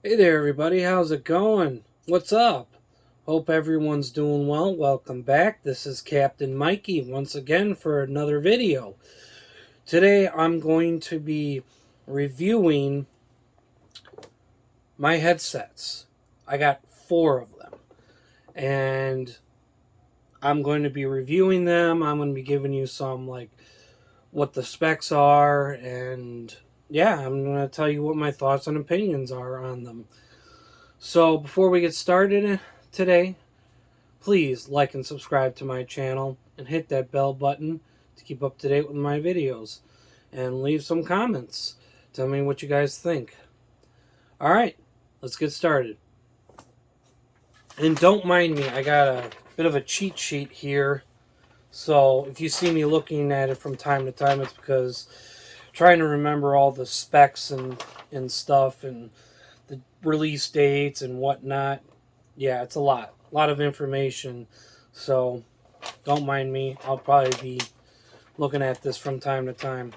Hey there, everybody. How's it going? What's up? Hope everyone's doing well. Welcome back. This is Captain Mikey once again for another video. Today I'm going to be reviewing my headsets. I got 4 of them, and I'm going to be reviewing them. I'm going to be giving you some, like, what the specs are, and yeah, I'm going to tell you what my thoughts and opinions are on them. So before we get started today, please like and subscribe to my channel and hit that bell button to keep up to date with my videos. And leave some comments. Tell me what you guys think. Alright, let's get started. And don't mind me, I got a bit of a cheat sheet here. So if you see me looking at it from time to time, it's because I'm trying to remember all the specs and stuff and the release dates and whatnot. Yeah, it's a lot of information. So don't mind me. I'll probably be looking at this from time to time.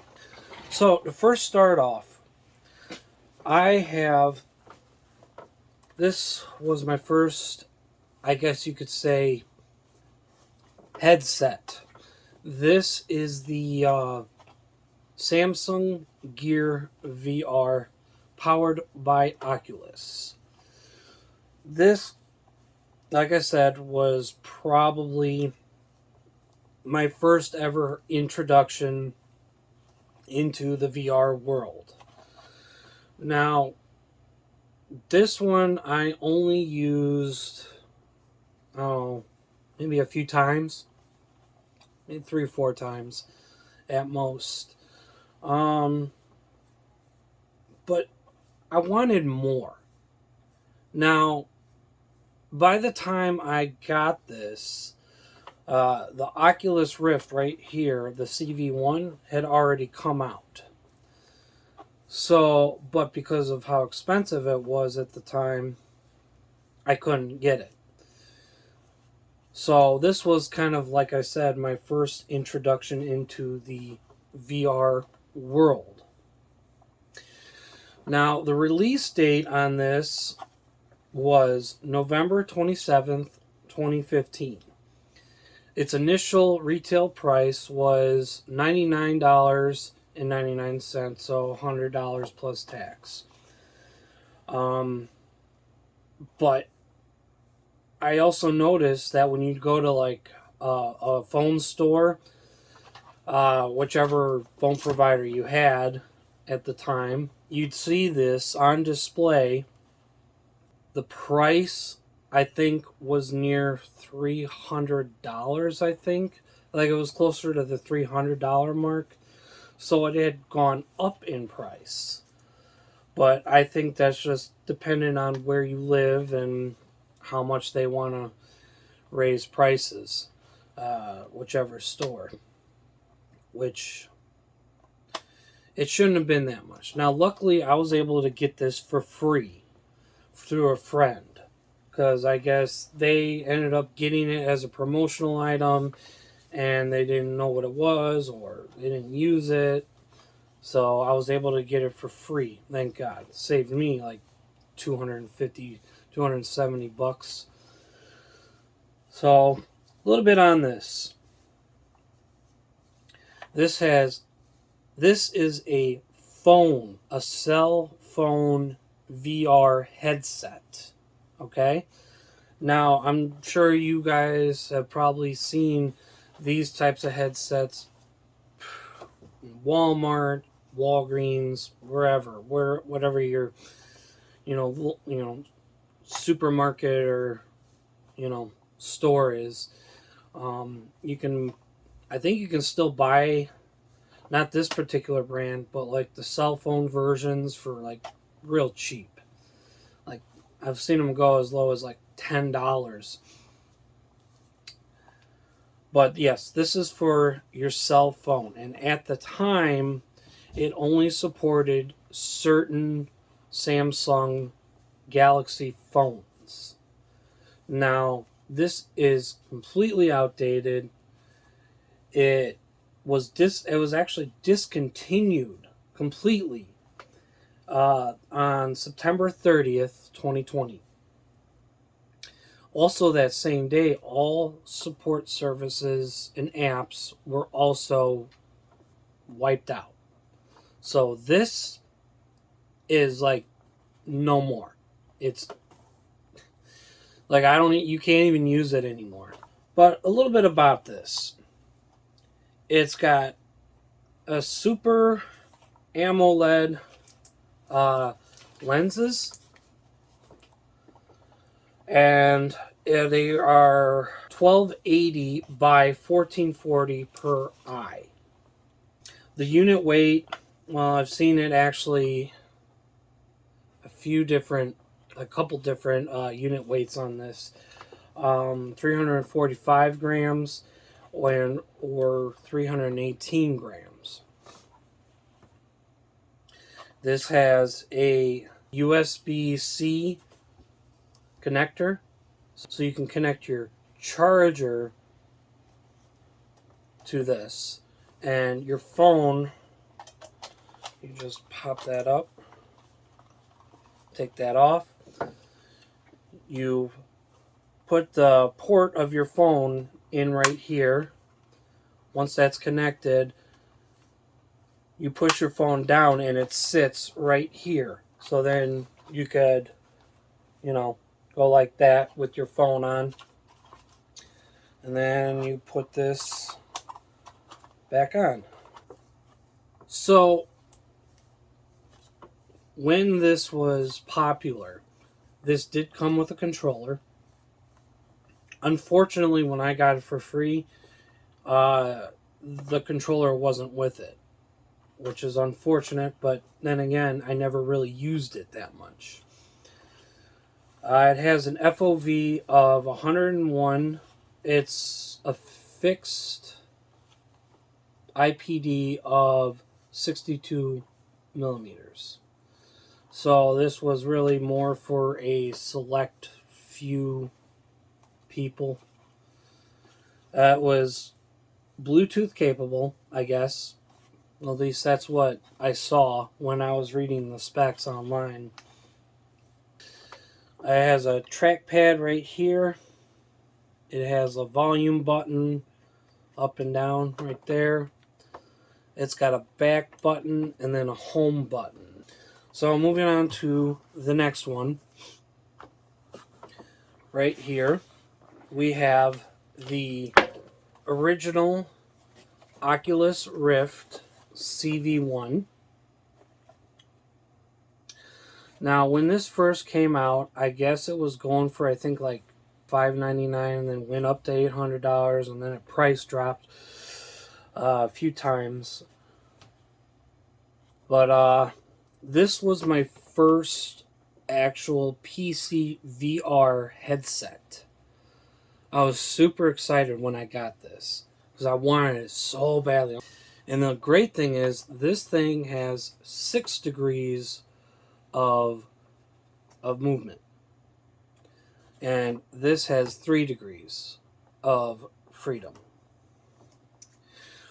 So to first start off, I have, this was my first, I guess you could say, headset. This is the Samsung Gear VR powered by Oculus. This, like I said, was probably my first ever introduction into the VR world. Now, this one I only used, maybe a few times, maybe 3 or 4 times at most. But I wanted more. Now, by the time I got this, the Oculus Rift right here, the Cv1, had already come out. So, but because of how expensive it was at the time, I couldn't get it. So this was kind of, like I said, my first introduction into the VR world. Now, the release date on this was November 27th, 2015. Its initial retail price was $99.99, so $100 plus tax. But I also noticed that when you go to like a phone store, whichever phone provider you had at the time, you'd see this on display. The price, I think, was near $300. I think, like, it was closer to the $300 mark. So it had gone up in price. But I think that's just dependent on where you live and how much they want to raise prices, whichever store. Which, it shouldn't have been that much. Now, luckily, I was able to get this for free through a friend, because I guess they ended up getting it as a promotional item and they didn't know what it was or they didn't use it. So I was able to get it for free. Thank God. It saved me like 250, 270 bucks. So, a little bit on this. This is a cell phone VR headset. Okay? Now, I'm sure you guys have probably seen these types of headsets in Walmart, Walgreens, whatever your, supermarket or, store is. I think you can still buy, not this particular brand, but like the cell phone versions for like real cheap. Like, I've seen them go as low as like $10. But yes, this is for your cell phone. And at the time, it only supported certain Samsung Galaxy phones. Now, this is completely outdated. It was actually discontinued completely on September 30th, 2020. Also, that same day, all support services and apps were also wiped out. So this is like no more. It's like you can't even use it anymore. But a little bit about this. It's got a super AMOLED lenses, and they are 1280 by 1440 per eye. The unit weight, well, I've seen it actually a couple different unit weights on this. 345 grams or 318 grams. This has a USB-C connector, so you can connect your charger to this, and your phone, you just pop that up, take that off, you put the port of your phone in right here. Once that's connected, you push your phone down and it sits right here. So then you could, go like that with your phone on. And then you put this back on. So when this was popular, this did come with a controller. Unfortunately, when I got it for free, the controller wasn't with it, which is unfortunate, but then again, I never really used it that much. It has an FOV of 101. It's a fixed IPD of 62 millimeters. So this was really more for a select few people. It was Bluetooth capable, I guess. At least that's what I saw when I was reading the specs online. It has a trackpad right here. It has a volume button up and down right there. It's got a back button and then a home button. So moving on to the next one. Right here, we have the original Oculus Rift Cv1. Now, when this first came out, I guess it was going for, I think, like $599, and then went up to $800, and then it price dropped a few times. But this was my first actual PC VR headset. I was super excited when I got this because I wanted it so badly. And the great thing is, this thing has 6 degrees of movement. And this has 3 degrees of freedom.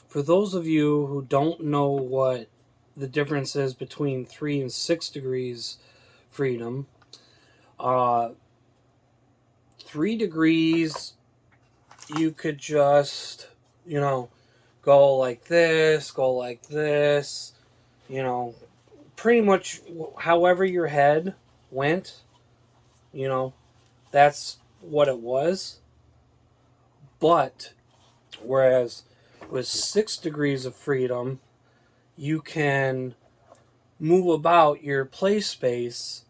For those of you who don't know what the difference is between 3 and 6 degrees freedom, 3 degrees, you could just, go like this, pretty much however your head went, that's what it was. But whereas with 6 degrees of freedom, you can move about your play space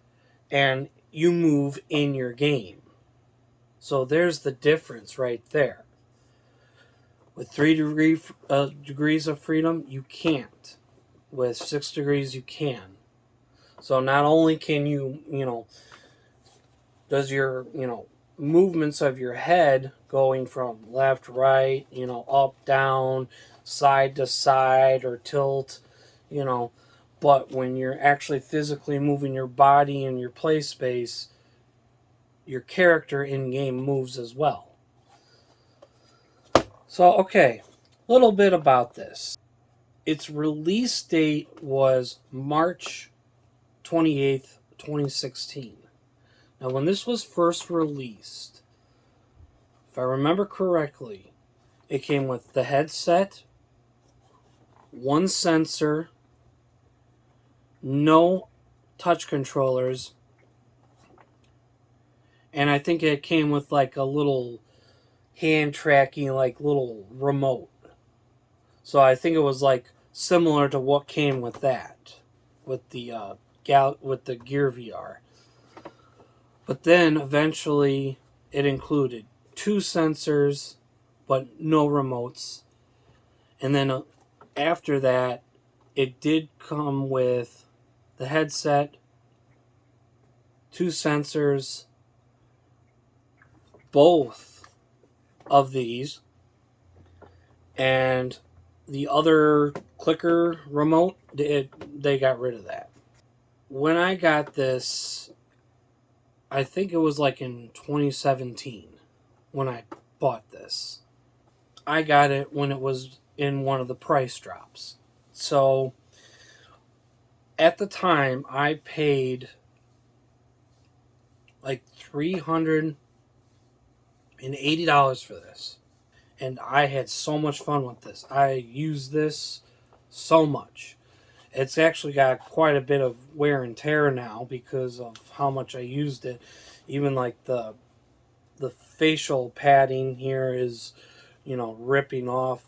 and you move in your game. So there's the difference right there. With 3 degrees of freedom, you can't. With 6 degrees, you can. So not only can you, does your, movements of your head going from left, right, up, down, side to side, or tilt, but when you're actually physically moving your body in your play space, your character in-game moves as well. So, okay, a little bit about this. Its release date was March 28th, 2016. Now, when this was first released, if I remember correctly, it came with the headset, one sensor, no touch controllers, and I think it came with like a little hand tracking, like little remote. So I think it was like similar to what came with that, with the with the Gear VR. But then eventually it included two sensors, but no remotes. And then after that, it did come with the headset, two sensors, both of these, and the other clicker remote, they got rid of that. When I got this, I think it was like in 2017 when I bought this. I got it when it was in one of the price drops. So at the time, I paid like $380 for this. And I had so much fun with this. I use this so much. It's actually got quite a bit of wear and tear now because of how much I used it. Even like the facial padding here is, ripping off.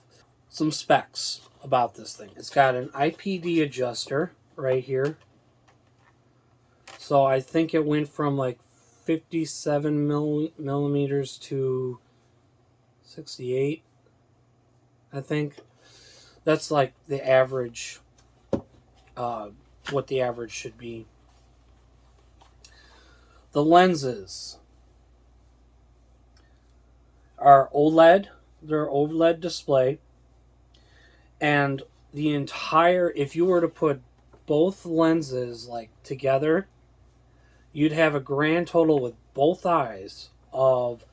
Some specs about this thing. It's got an IPD adjuster right here. So I think it went from like 57 millimeters to 68, I think. That's like the average, what the average should be. The lenses are OLED. They're OLED display. And the entire, if you were to put both lenses like together, you'd have a grand total with both eyes of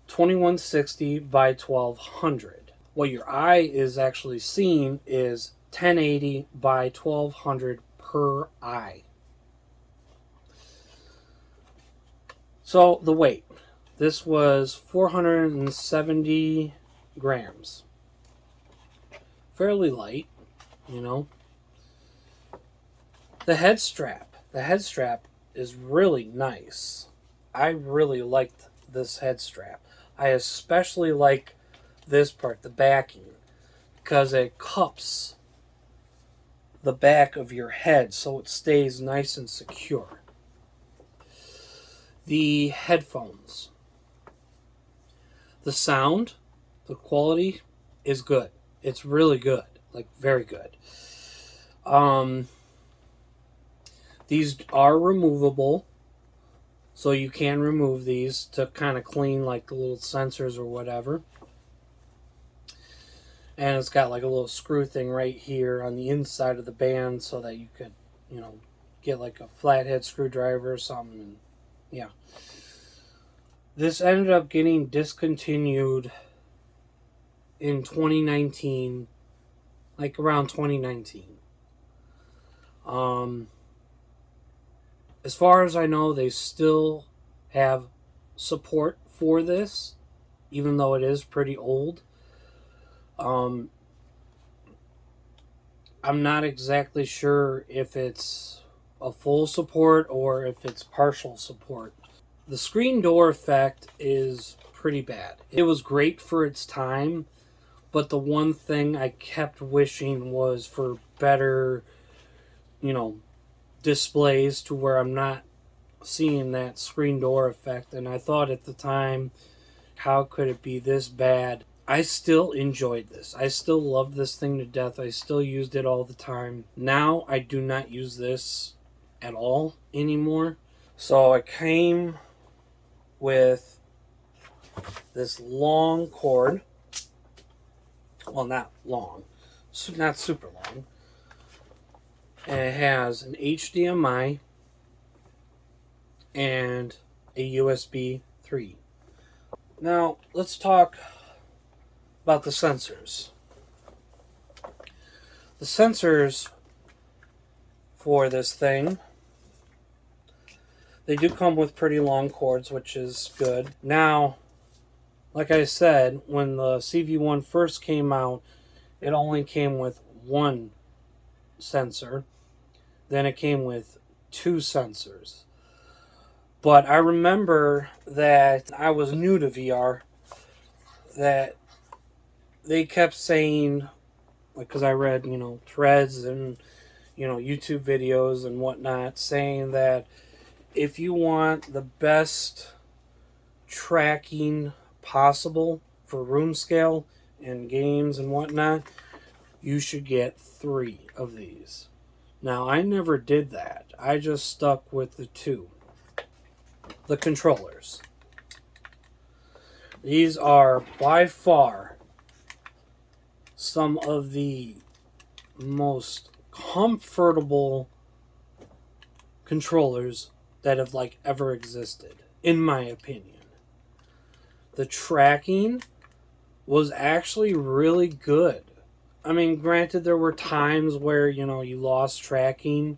2160 by 1200. What your eye is actually seeing is 1080 by 1200 per eye. So the weight. This was 470 grams. Fairly light, The head strap. The head strap is really nice. I really liked this head strap. I especially like this part, the backing, because it cups the back of your head so it stays nice and secure. The headphones. The sound, the quality is good. It's really good, like very good. These are removable, so you can remove these to kind of clean like the little sensors or whatever. And it's got like a little screw thing right here on the inside of the band so that you could, get like a flathead screwdriver or something. And yeah. This ended up getting discontinued in 2019, like around 2019. As far as I know, they still have support for this, even though it is pretty old. I'm not exactly sure if it's a full support or if it's partial support. The screen door effect is pretty bad. It was great for its time, but the one thing I kept wishing was for better, displays to where I'm not seeing that screen door effect. And I thought at the time, how could it be this bad? I still enjoyed this. I still love this thing to death. I still used it all the time. Now I do not use this at all anymore. So I came with this long cord. Well, not long. Not super long. And it has an HDMI and a USB 3. Now, let's talk about the sensors. The sensors for this thing They do come with pretty long cords, which is good. Now, like I said, when the CV1 first came out, it only came with one sensor. Then it came with two sensors. But I remember that I was new to VR, that they kept saying, like, because I read, threads and, YouTube videos and whatnot, saying that if you want the best tracking possible for room scale and games and whatnot, you should get 3 of these. Now, I never did that. I just stuck with the 2. The controllers. These are by far some of the most comfortable controllers that have ever existed, in my opinion. The tracking was actually really good. I mean, granted, there were times where, you lost tracking,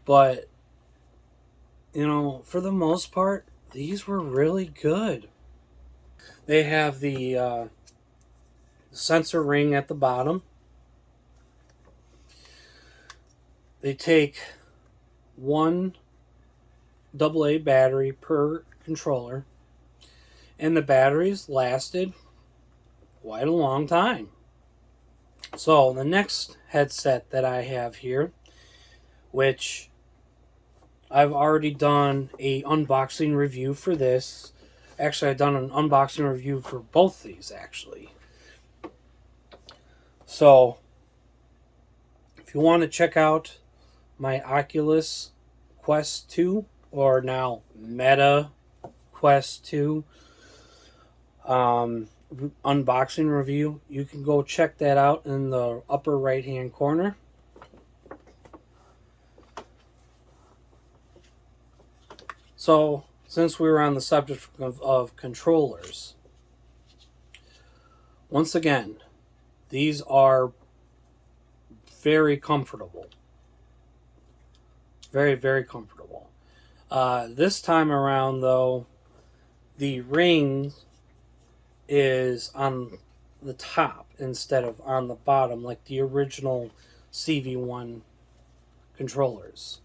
but, for the most part, these were really good. They have the sensor ring at the bottom. They take one AA battery per controller, and the batteries lasted quite a long time. So the next headset that I have here, which I've already done a unboxing review for this. Actually, I've done an unboxing review for both these, actually. So, if you want to check out my Oculus Quest 2, or now Meta Quest 2 unboxing review, you can go check that out in the upper right hand corner. So, since we were on the subject of controllers, once again, these are very comfortable. Very, very comfortable. This time around, though, the ring is on the top instead of on the bottom, like the original CV1 controllers.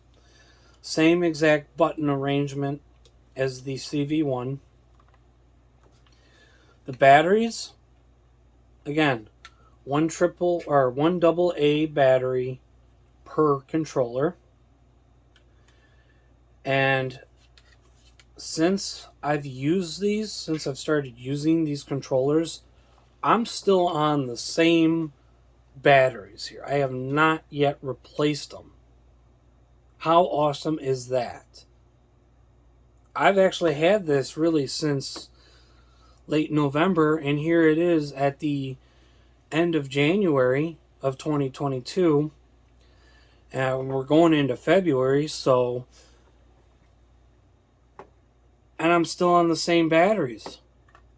Same exact button arrangement as the CV1. The batteries, again, one AA battery per controller. And since I've started using these controllers, I'm still on the same batteries here. I have not yet replaced them. How awesome is that? I've actually had this really since late November, and here it is at the end of January of 2022, and we're going into February, and I'm still on the same batteries.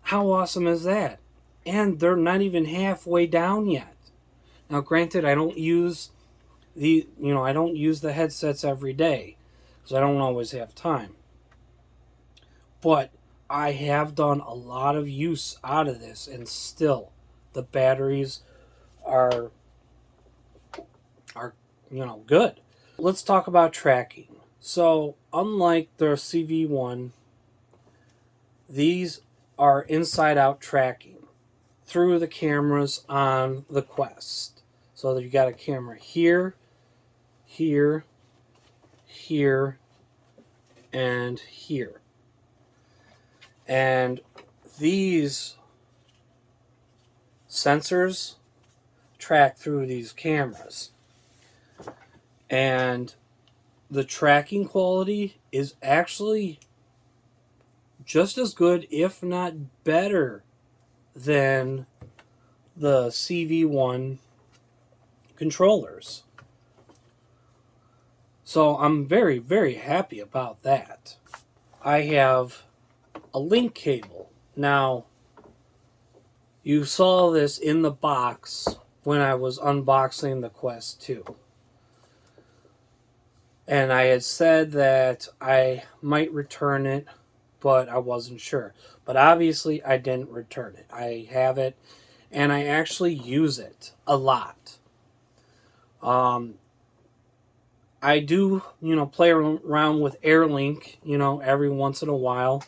How awesome is that? And they're not even halfway down yet. Now, granted, I don't use the headsets every day, because I don't always have time. But I have done a lot of use out of this, and still, the batteries are good. Let's talk about tracking. So, unlike the CV1, these are inside-out tracking through the cameras on the Quest. So that you got a camera here, here, here, and here. And these sensors track through these cameras. And the tracking quality is actually just as good, if not better, than the CV1 controllers. So I'm very, very happy about that. I have a link cable. Now, you saw this in the box when I was unboxing the Quest 2. And I had said that I might return it, but I wasn't sure. But obviously, I didn't return it. I have it, and I actually use it a lot. I do, play around with AirLink, every once in a while.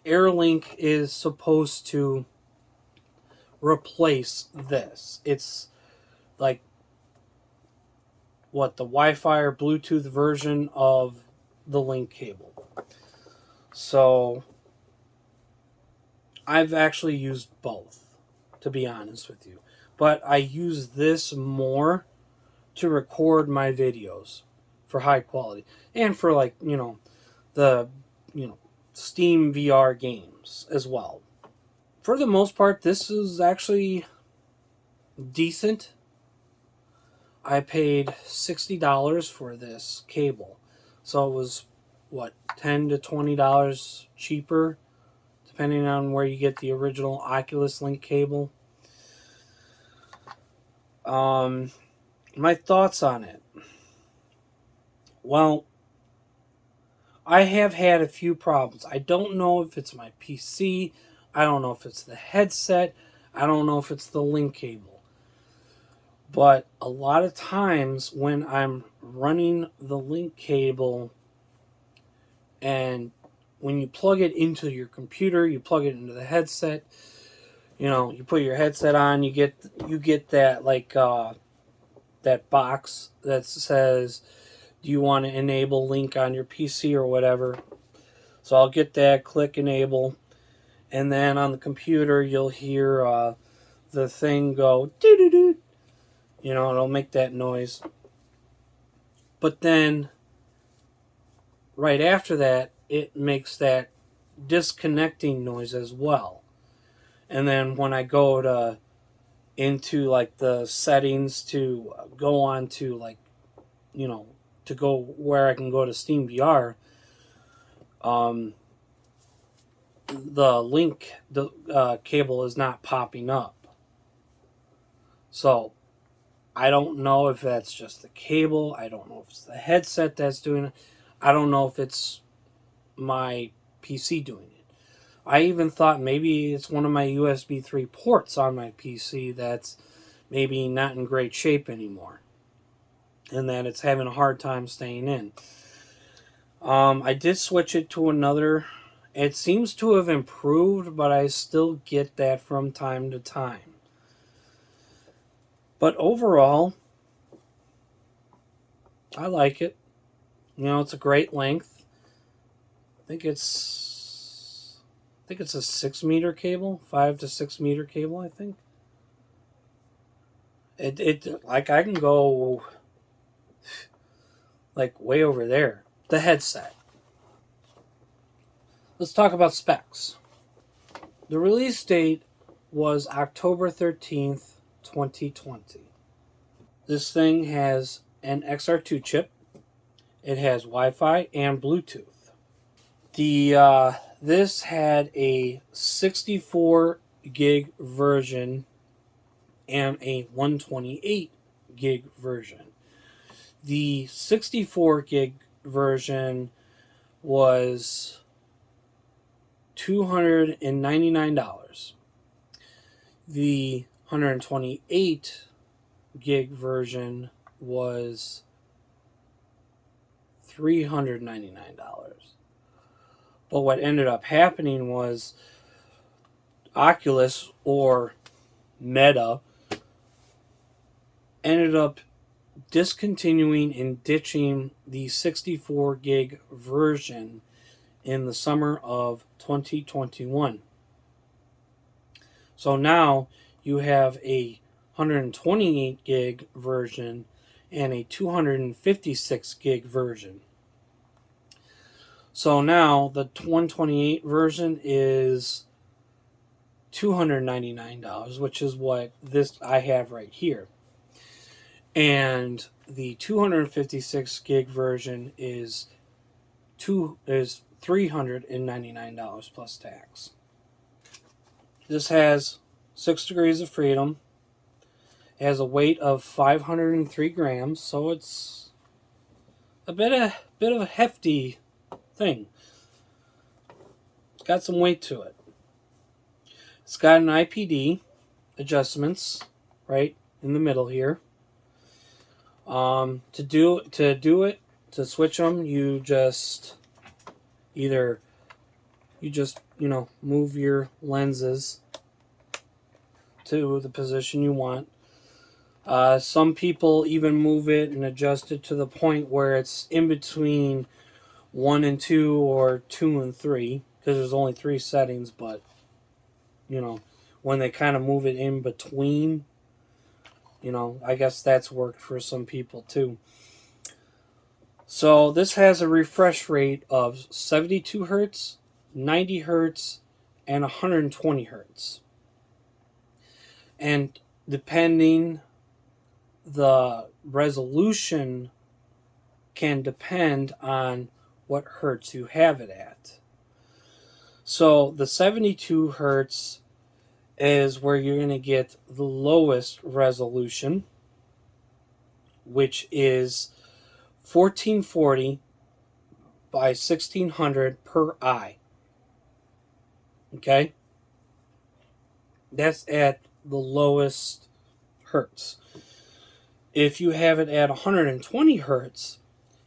AirLink is supposed to replace this. It's like the Wi-Fi or Bluetooth version of the link cable. So I've actually used both, to be honest with you. But I use this more to record my videos for high quality and for the Steam VR games as well. For the most part, this is actually decent. I paid $60 for this cable. So it was $10 to $20 cheaper depending on where you get the original Oculus Link cable. My thoughts on it. Well, I have had a few problems. I don't know if it's my PC. I don't know if it's the headset. I don't know if it's the link cable. But a lot of times when I'm running the link cable, and when you plug it into your computer, you plug it into the headset, you put your headset on, you get that that box that says, do you want to enable link on your PC or whatever? So I'll get that, click enable, and then on the computer you'll hear the thing go doo-doo-doo. It'll make that noise. But then right after that, it makes that disconnecting noise as well. And then when I go into the settings to go on to to go where I can go to Steam VR, the link cable is not popping up. So I don't know if that's just the cable. I don't know if it's the headset that's doing it. I don't know if it's my PC doing it. I even thought maybe it's one of my USB 3 ports on my PC that's maybe not in great shape anymore, and that it's having a hard time staying in. I did switch it to another. It seems to have improved, but I still get that from time to time. But overall, I like it. It's a great length. I think it's a 6-meter cable, 5 to 6 meter cable. I think it I can go way over there. The headset. Let's talk about specs. The release date was October 13th, 2020. This thing has an XR2 chip. It has Wi-Fi and Bluetooth. This had a 64 gig version and a 128 gig version. The 64 gig version was $299. The 128 gig version was $399. But what ended up happening was Oculus, or Meta, ended up discontinuing and ditching the 64 gig version in the summer of 2021. So now you have a 128 gig version and a 256 gig version. So now the 128 version is $299, which is what this I have right here. And the 256 gig version is $399 plus tax. This has 6 degrees of freedom. It has a weight of 503 grams, so it's a bit of a hefty thing. It's got some weight to it. It's got an IPD adjustments right in the middle here. To switch them, you just move your lenses to the position you want. Some people even move it and adjust it to the point where it's in between 1 and 2 or 2 and 3, because there's only 3 settings, but when they kind of move it in between, I guess that's worked for some people too. So this has a refresh rate of 72 hertz, 90 hertz, and 120 hertz. And depending, the resolution can depend on what hertz you have it at. So the 72 hertz is where you're going to get the lowest resolution, which is 1440 by 1600 per eye. Okay? That's at the lowest hertz. If you have it at 120 hertz,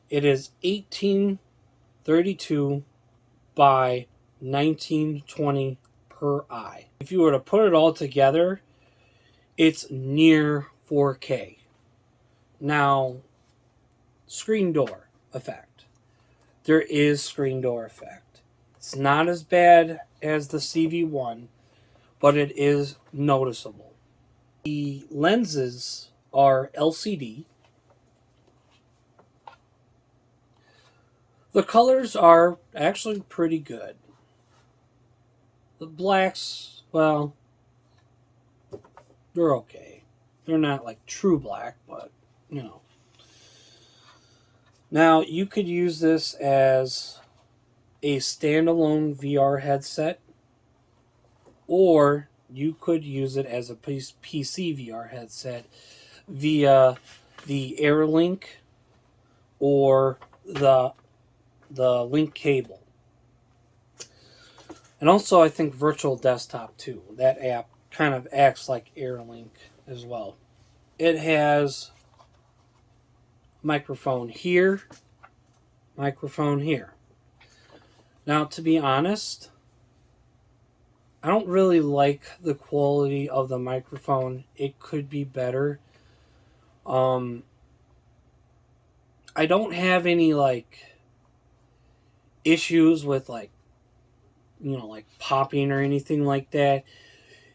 it is 1832 by 1920 per eye. If you were to put it all together, it's near 4K. Now, screen door effect. There is screen door effect. It's not as bad as the CV1, but it is noticeable. The lenses are LCD. The colors are actually pretty good. The blacks, well, they're okay. They're not like true black, but Now, you could use this as a standalone VR headset, or you could use it as a PC VR headset via the AirLink or the link cable. And also, I think Virtual Desktop too. That app kind of acts like AirLink as well. It has microphone here, microphone here. Now, to be honest, I don't really like the quality of the microphone. It could be better. I don't have any issues with popping or anything like that.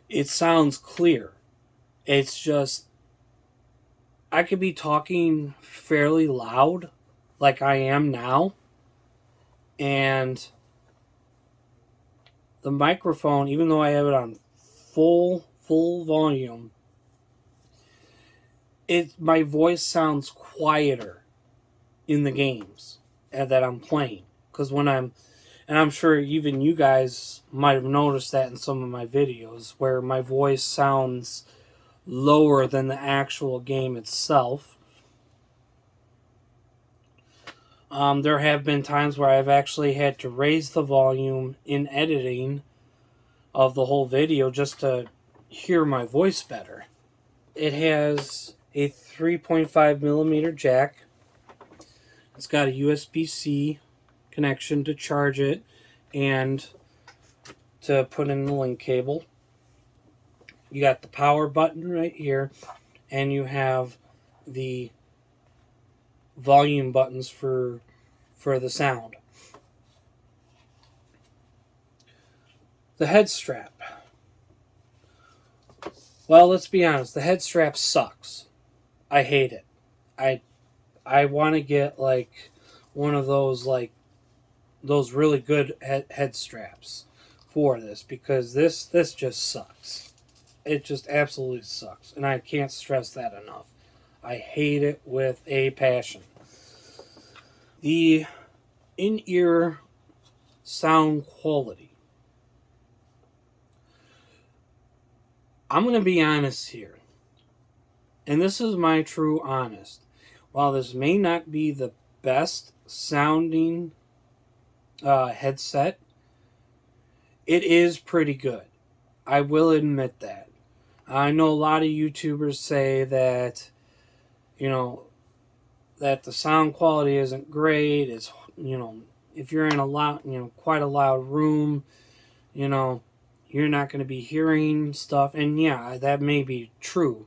It sounds clear. It's just I could be talking fairly loud like I am now, and the microphone, even though I have it on full volume, my voice sounds quieter in the games that I'm playing. Because and I'm sure even you guys might have noticed that in some of my videos, where my voice sounds lower than the actual game itself. There have been times where I've actually had to raise the volume in editing of the whole video just to hear my voice better. It has a 3.5 millimeter jack. It's got a USB-C connection to charge it and to put in the link cable. You got the power button right here, and you have the volume buttons for the sound. The head strap. Well, let's be honest, the head strap sucks. I hate it. I want to get one of those those really good head straps for this, because this just sucks. It just absolutely sucks, and I can't stress that enough. I hate it with a passion. The in-ear sound quality. I'm going to be honest here, and this is my true honest. While this may not be the best sounding headset. It is pretty good. I will admit that. I know a lot of YouTubers say that, you know, that the sound quality isn't great. It's, you know, if you're in a loud, you know, quite a loud room, you know, you're not going to be hearing stuff. And yeah, that may be true.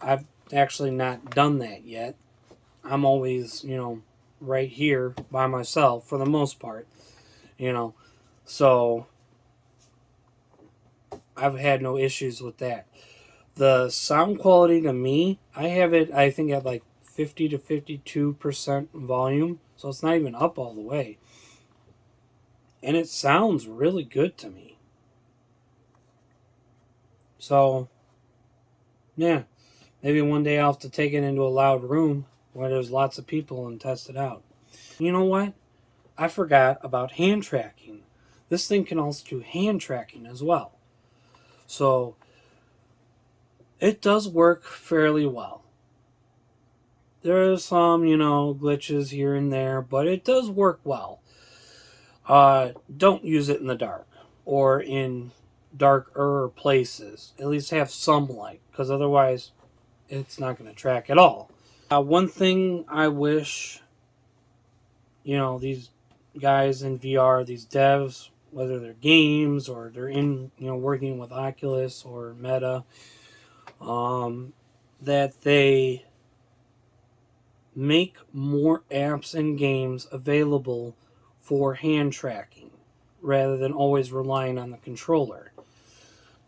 I've actually not done that yet. I'm always, you know, right here by myself for the most part, you know. So I've had no issues with that. The sound quality to me, I have it, I think, at like 50 to 52% volume. So it's not even up all the way. And it sounds really good to me. So, yeah. Maybe one day I'll have to take it into a loud room where there's lots of people and test it out. You know what? I forgot about hand tracking. This thing can also do hand tracking as well. So, it does work fairly well. There are some, you know, glitches here and there, but it does work well. Don't use it in the dark or in darker places. At least have some light, because otherwise it's not going to track at all. One thing I wish, you know, these guys in VR, these devs, whether they're games or they're in, you know, working with Oculus or Meta, that they make more apps and games available for hand tracking rather than always relying on the controller.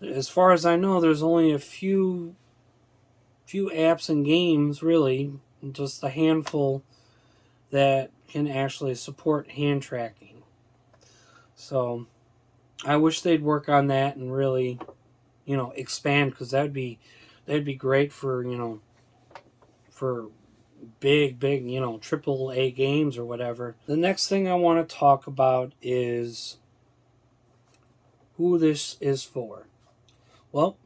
As far as I know, there's only a few apps and games, really, just a handful, that can actually support hand tracking. So I wish they'd work on that and really, you know, expand, because that'd be great for, you know, for big, you know, AAA games or whatever. The next thing I want to talk about is who this is for. Well,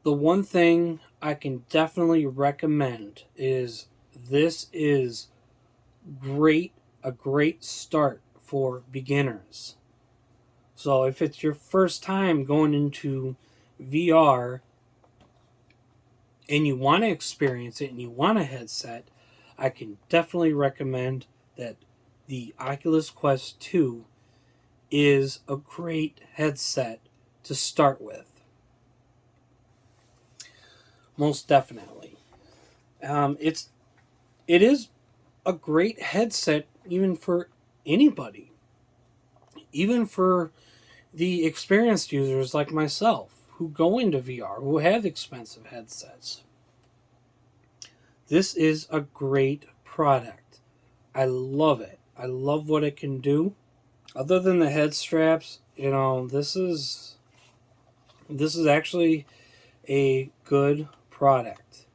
the one thing I can definitely recommend is this is a great start for beginners. So if it's your first time going into VR and you want to experience it and you want a headset, I can definitely recommend that the Oculus Quest 2 is a great headset to start with. Most definitely. It is a great headset even for anybody. Even for the experienced users like myself who go into VR, who have expensive headsets. This is a great product. I love it. I love what it can do. Other than the head straps, you know, this is actually a good product.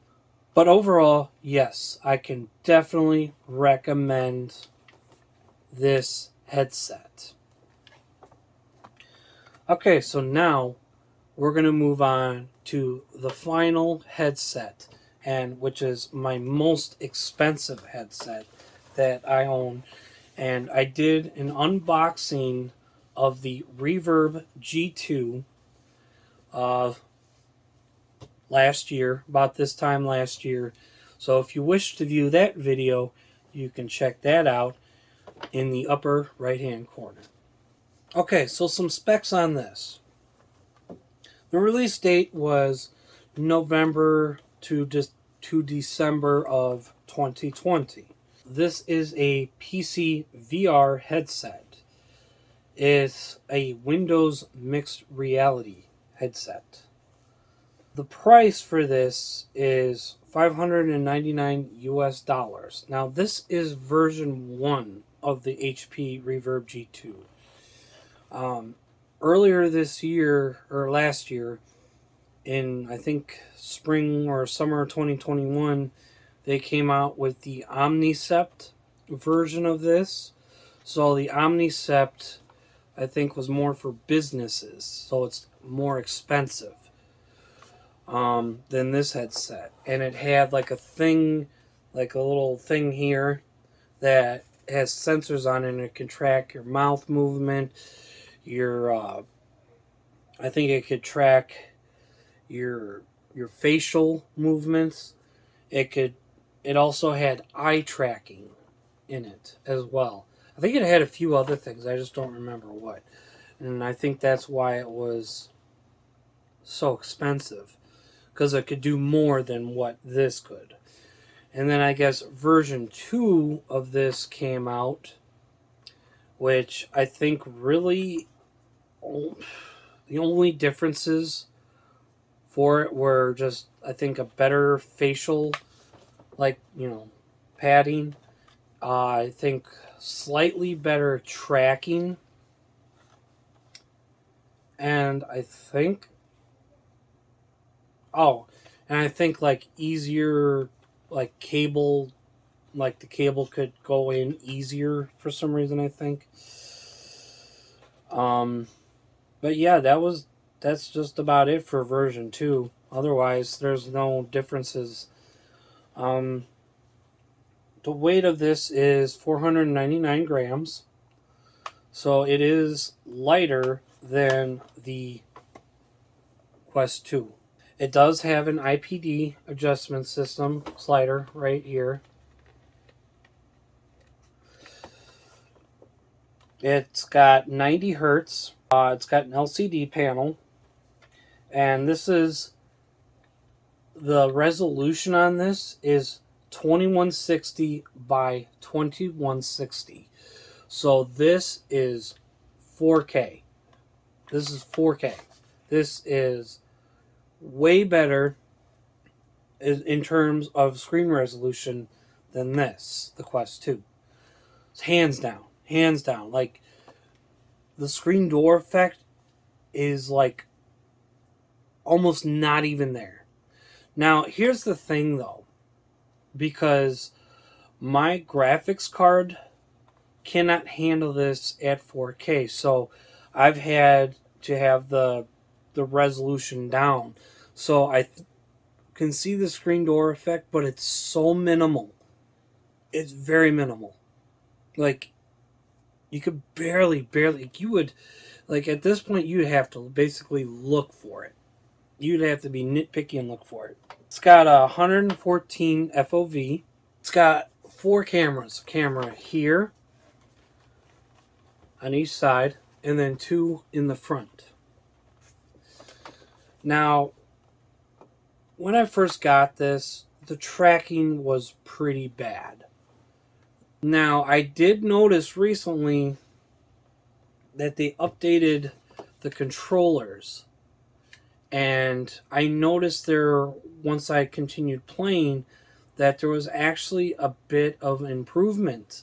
But overall, yes, I can definitely recommend this headset. Okay, so now we're going to move on to the final headset, and which is my most expensive headset that I own. And I did an unboxing of the Reverb G2 last year, about this time last year. So if you wish to view that video, you can check that out in the upper right hand corner. Okay, so some specs on this. The release date was November to December of 2020. This is a PC VR headset. It's a Windows mixed reality headset. The price for this is $599 US. Now this is version 1 of the HP Reverb G2. Earlier this year, or last year, in I think spring or summer 2021, they came out with the Omnicept version of this. So the Omnicept, I think, was more for businesses, so it's more expensive than this headset. And it had like a thing, like a little thing here that has sensors on it, and it can track your mouth movement, your I think it could track your facial movements. It also had eye tracking in it as well. I think it had a few other things. I just don't remember what. And I think that's why it was so expensive, because it could do more than what this could. And then I guess version 2 of this came out, which I think really the only differences for it were just, I think, a better facial, like, padding. I think slightly better tracking. And I think, like easier, like cable, like the cable could go in easier for some reason, I think. But yeah, that's just about it for version 2. Otherwise, there's no differences. The weight of this is 499 grams. So it is lighter than the Quest 2. It does have an IPD adjustment system slider right here. It's got 90 hertz. It's got an LCD panel. And this is, the resolution on this is 2160 by 2160. So this is 4K. This is 4K. This is way better in terms of screen resolution than this, the Quest 2. It's hands down. Hands down. Like, the screen door effect is like almost not even there. Now, here's the thing though, because my graphics card cannot handle this at 4K, so I've had to have the resolution down. So I can see the screen door effect, but it's so minimal. It's very minimal. Like, you could barely, you would, like, at this point, you'd have to basically look for it. You'd have to be nitpicky and look for it. It's got a 114 FOV. It's got 4 cameras. A camera here on each side, and then 2 in the front. Now, when I first got this, the tracking was pretty bad. Now, I did notice recently that they updated the controllers. And I noticed there, once I continued playing, that there was actually a bit of improvement.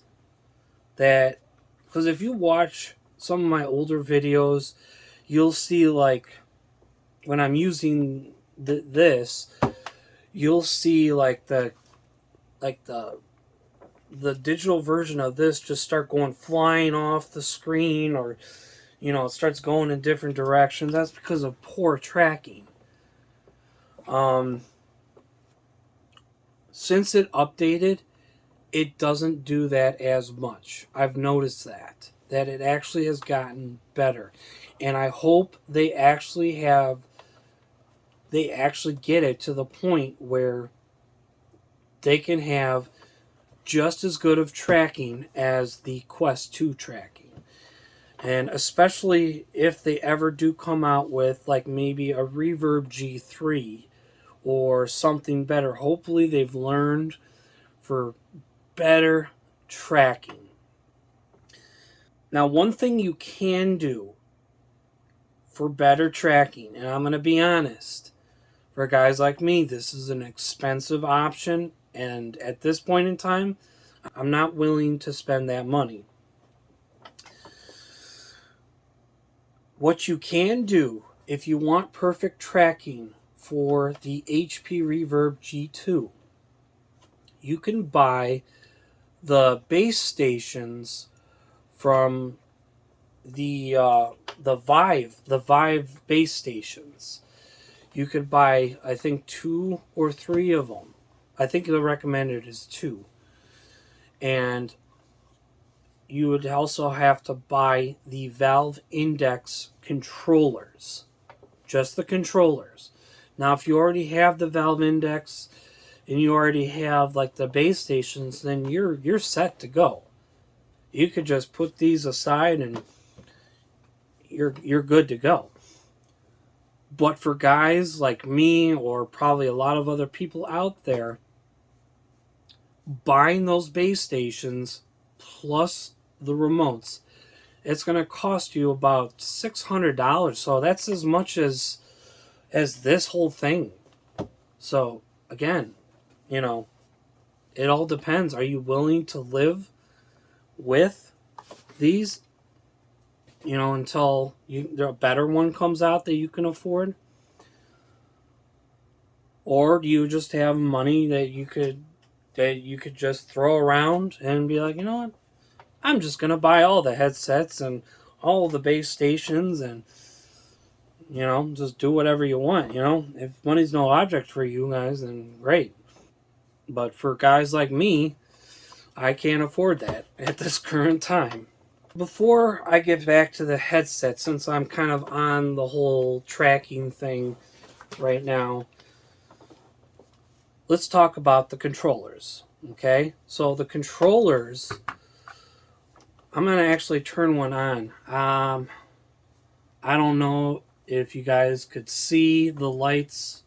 That, because if you watch some of my older videos, you'll see, like, when I'm using this, you'll see like the digital version of this just start going flying off the screen, or it starts going in different directions. That's because of poor tracking. Since it updated, it doesn't do that as much. I've noticed that it actually has gotten better, and I hope they actually get it to the point where they can have just as good of tracking as the Quest 2 tracking. And especially if they ever do come out with, like, maybe a Reverb G3 or something better. Hopefully they've learned for better tracking. Now, one thing you can do for better tracking, and I'm going to be honest, for guys like me, this is an expensive option, and at this point in time, I'm not willing to spend that money. What you can do, if you want perfect tracking for the HP Reverb G2, you can buy the base stations from the Vive base stations. You could buy, I think, 2 or 3 of them. I think the recommended is 2. And you would also have to buy the Valve Index controllers. Just the controllers. Now, if you already have the Valve Index and you already have like the base stations, then you're set to go. You could just put these aside and you're good to go. But for guys like me, or probably a lot of other people out there, buying those base stations plus the remotes, it's going to cost you about $600. So that's as much as this whole thing. So again, you know, it all depends. Are you willing to live with these, you know, until a better one comes out that you can afford? Or do you just have money that you could just throw around and be like, you know what, I'm just gonna buy all the headsets and all the base stations and, you know, just do whatever you want. You know, if money's no object for you guys, then great. But for guys like me, I can't afford that at this current time. Before I get back to the headset, since I'm kind of on the whole tracking thing right now, let's talk about the controllers. Okay, so the controllers, I'm gonna actually turn one on. I don't know if you guys could see the lights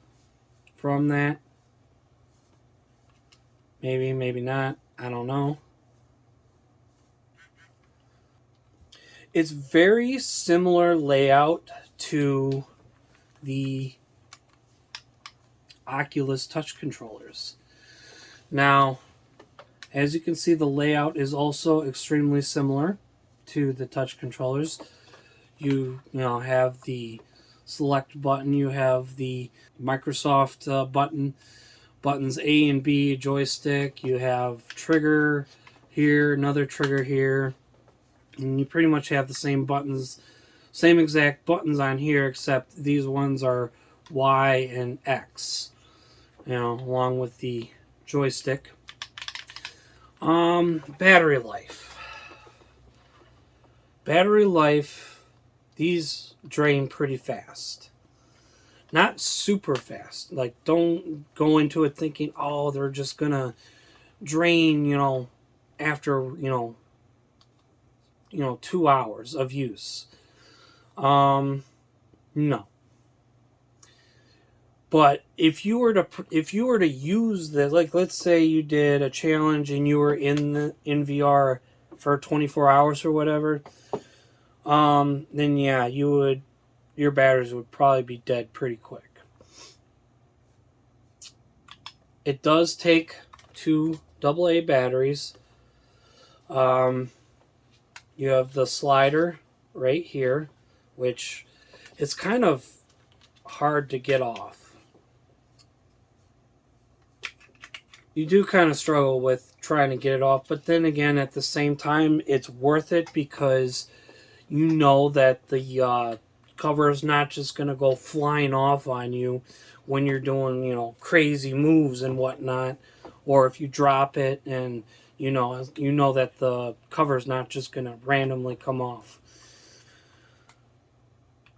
from that. Maybe, maybe not. I don't know. It's very similar layout to the Oculus touch controllers. Now, as you can see, the layout is also extremely similar to the touch controllers. You have the select button, you have the Microsoft buttons A and B, joystick, you have trigger here, another trigger here, and you pretty much have the same buttons, same exact buttons on here, except these ones are Y and X, along with the joystick. Battery life. Battery life, these drain pretty fast. Not super fast. Like, don't go into it thinking, oh, they're just gonna drain, after, 2 hours of use. No. But if you were to use this, like, let's say you did a challenge and you were in VR for 24 hours or whatever, then yeah, your batteries would probably be dead pretty quick. It does take 2 AA batteries. You have the slider right here, which it's kind of hard to get off. You do kind of struggle with trying to get it off, but then again, at the same time, it's worth it because you know that the cover is not just going to go flying off on you when you're doing, crazy moves and whatnot, or if you drop it and you know that the cover is not just going to randomly come off.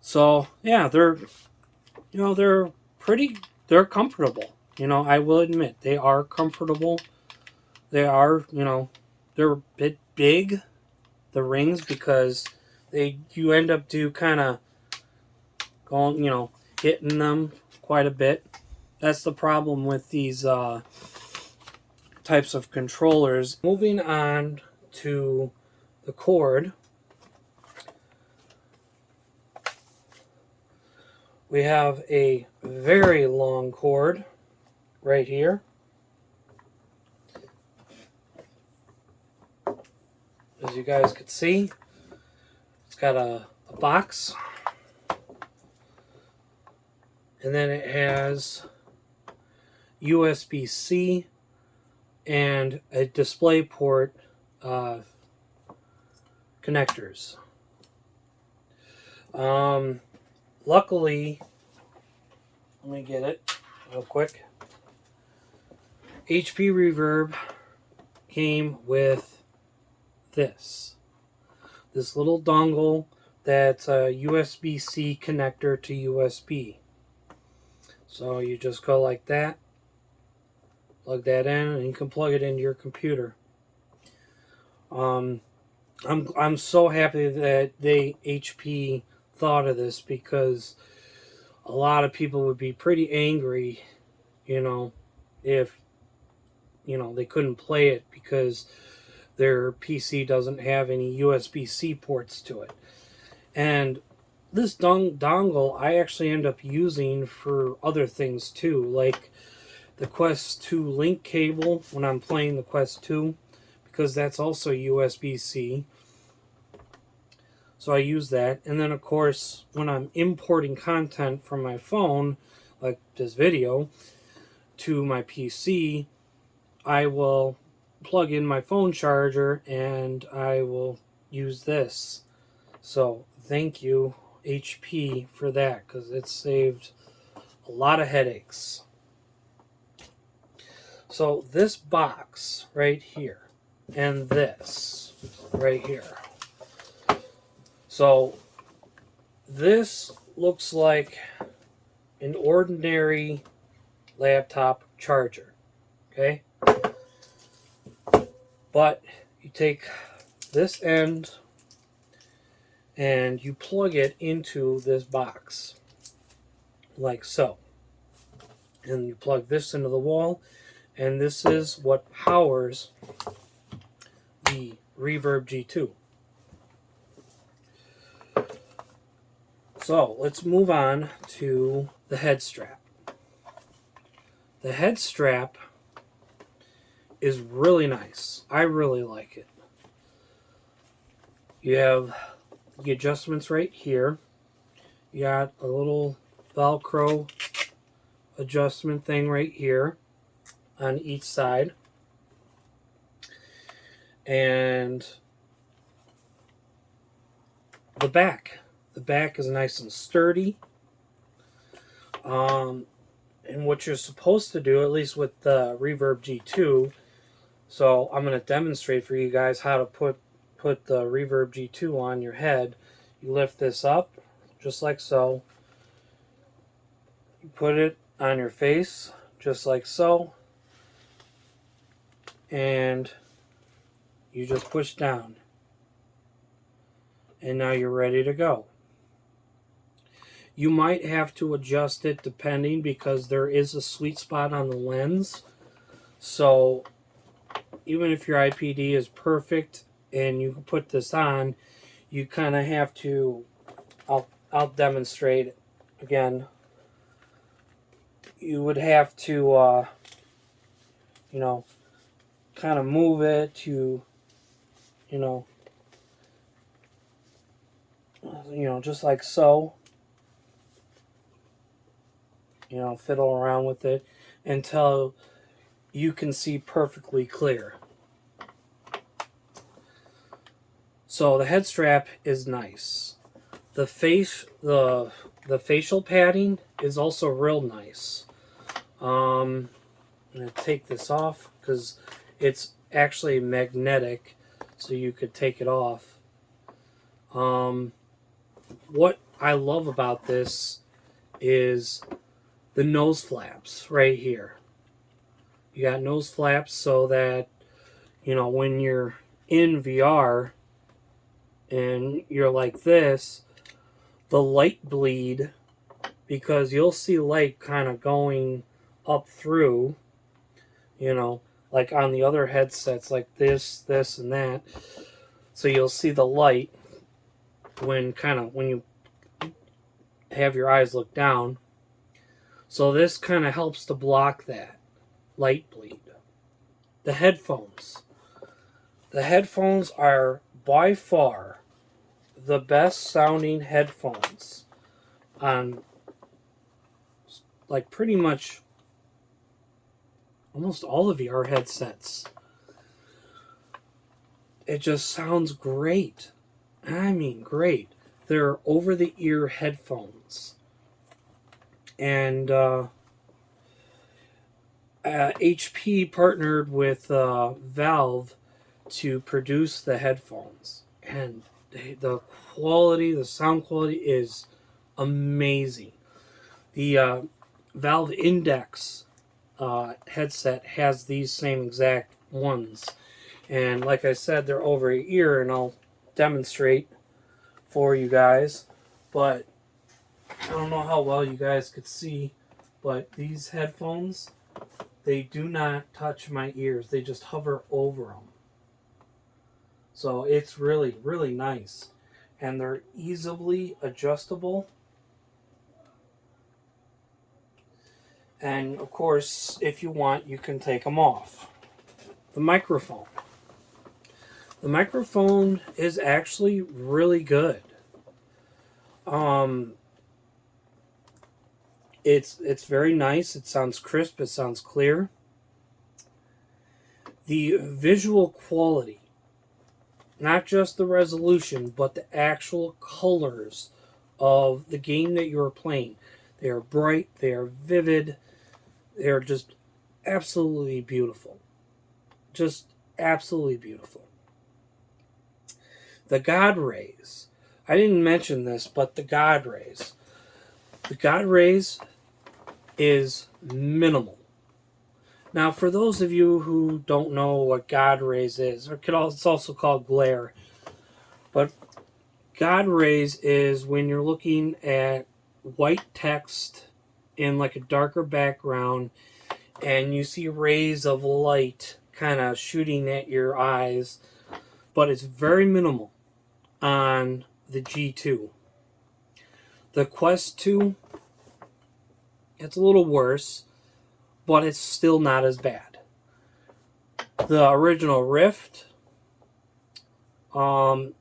So yeah, they're comfortable. I will admit they are comfortable. They are, they're a bit big, the rings, because you end up kind of going, hitting them quite a bit. That's the problem with these types of controllers. Moving on to the cord, we have a very long cord right here. As you guys could see, it's got a box, and then it has USB-C and a display port connectors. Luckily, let me get it real quick. HP Reverb came with this. this little dongle that's a USB-C connector to USB. So you just go like that, plug that in, and you can plug it into your computer. I'm so happy that HP thought of this, because a lot of people would be pretty angry, if they couldn't play it because their PC doesn't have any USB-C ports to it. And this dongle I actually end up using for other things too, like the Quest 2 link cable when I'm playing the Quest 2, because that's also USB-C. So I use that. And then, of course, when I'm importing content from my phone, like this video, to my PC, I will plug in my phone charger and I will use this. So thank you, HP, for that, because it saved a lot of headaches. So this box right here and this right here. So this looks like an ordinary laptop charger, okay? But you take this end and you plug it into this box, like so. And you plug this into the wall, and this is what powers the Reverb G2. So let's move on to the head strap. The head strap is really nice. I really like it. You have the adjustments right here. You got a little Velcro adjustment thing right here on each side. And the back. The back is nice and sturdy. And what you're supposed to do, at least with the Reverb G2, so I'm going to demonstrate for you guys how to put the Reverb G2 on your head. You lift this up, just like so. You put it on your face, just like so. And you just push down. And now you're ready to go. You might have to adjust it depending, because there is a sweet spot on the lens. So even if your IPD is perfect and you can put this on, you kind of have to, I'll demonstrate it again. You would have to, kind of move it to, just like so. Fiddle around with it until you can see perfectly clear. So the head strap is nice. The facial padding is also real nice. I'm going to take this off because it's actually magnetic, so you could take it off. What I love about this is the nose flaps right here. You got nose flaps so that, when you're in VR and you're like this, the light bleed, because you'll see light kind of going up through, like on the other headsets, like this, and that. So you'll see the light when you have your eyes look down. So this kind of helps to block that light bleed. The headphones. The headphones are by far the best sounding headphones on, like, pretty much almost all of VR headsets. It just sounds great. I mean, great. They're over-the-ear headphones. And HP partnered with Valve to produce the headphones. And the quality, the sound quality is amazing. The Valve Index headset has these same exact ones. And like I said, they're over ear, and I'll demonstrate for you guys. But I don't know how well you guys could see, but these headphones, they do not touch my ears. They just hover over them. So it's really, really nice. And they're easily adjustable. And of course, if you want, you can take them off. The microphone. The microphone is actually really good. It's very nice. It sounds crisp. It sounds clear. The visual quality, not just the resolution, but the actual colors of the game that you're playing. They are bright. They are vivid. They are just absolutely beautiful. Just absolutely beautiful. The God rays. I didn't mention this, but the God rays. The God rays is minimal. Now, for those of you who don't know what God rays is, it's also called glare, but God rays is when you're looking at white text in like a darker background, and you see rays of light kind of shooting at your eyes, but it's very minimal on the G2. The Quest 2, it's a little worse, but it's still not as bad. The original Rift, from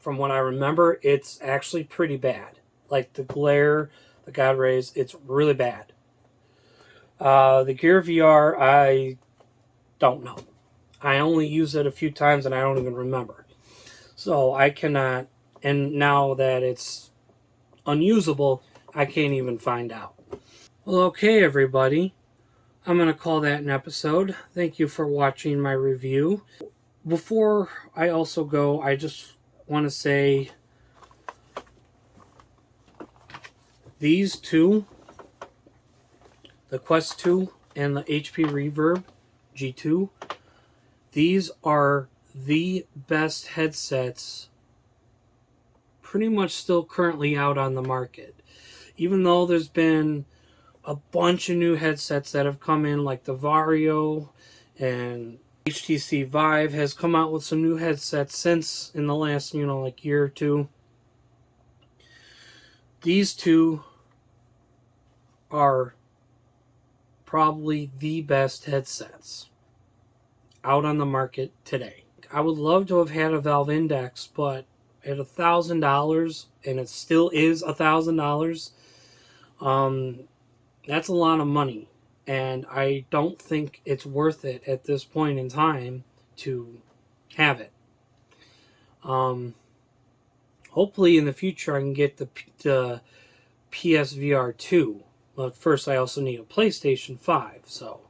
what I remember, it's actually pretty bad. Like the glare, the God rays, it's really bad. The Gear VR, I don't know. I only use it a few times and I don't even remember. So I cannot, and now that it's unusable, I can't even find out. Well, okay, everybody. I'm going to call that an episode. Thank you for watching my review. Before I also go, I just want to say these two, the Quest 2 and the HP Reverb G2, these are the best headsets pretty much still currently out on the market. Even though there's been a bunch of new headsets that have come in, like the Vario, and HTC Vive has come out with some new headsets since in the last, like year or two. These two are probably the best headsets out on the market today. I would love to have had a Valve Index, but at $1,000, and it still is $1,000, that's a lot of money, and I don't think it's worth it at this point in time to have it. Hopefully in the future I can get the PSVR 2, but first I also need a PlayStation 5, so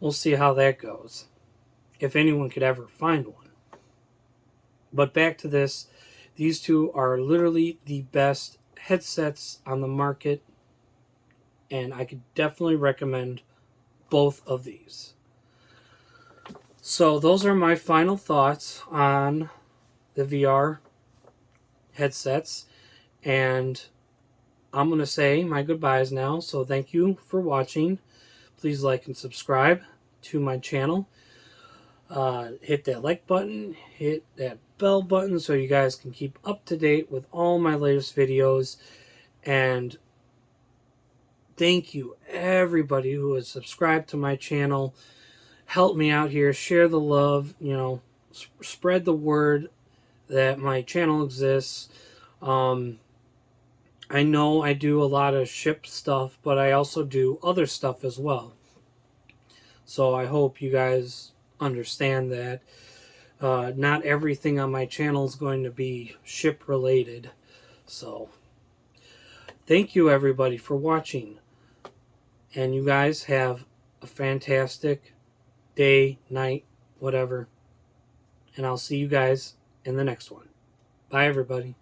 we'll see how that goes, if anyone could ever find one. But back to this, these two are literally the best headsets on the market, and I could definitely recommend both of these. So those are my final thoughts on the VR headsets, and I'm going to say my goodbyes now. So thank you for watching. Please like and subscribe to my channel. Hit that like button, hit that bell button so you guys can keep up to date with all my latest videos. And thank you everybody who has subscribed to my channel. Help me out here, share the love, spread the word that my channel exists. I know I do a lot of ship stuff, but I also do other stuff as well. So I hope you guys understand that not everything on my channel is going to be ship related. So thank you everybody for watching, and you guys have a fantastic day, night, whatever, and I'll see you guys in the next one. Bye, everybody.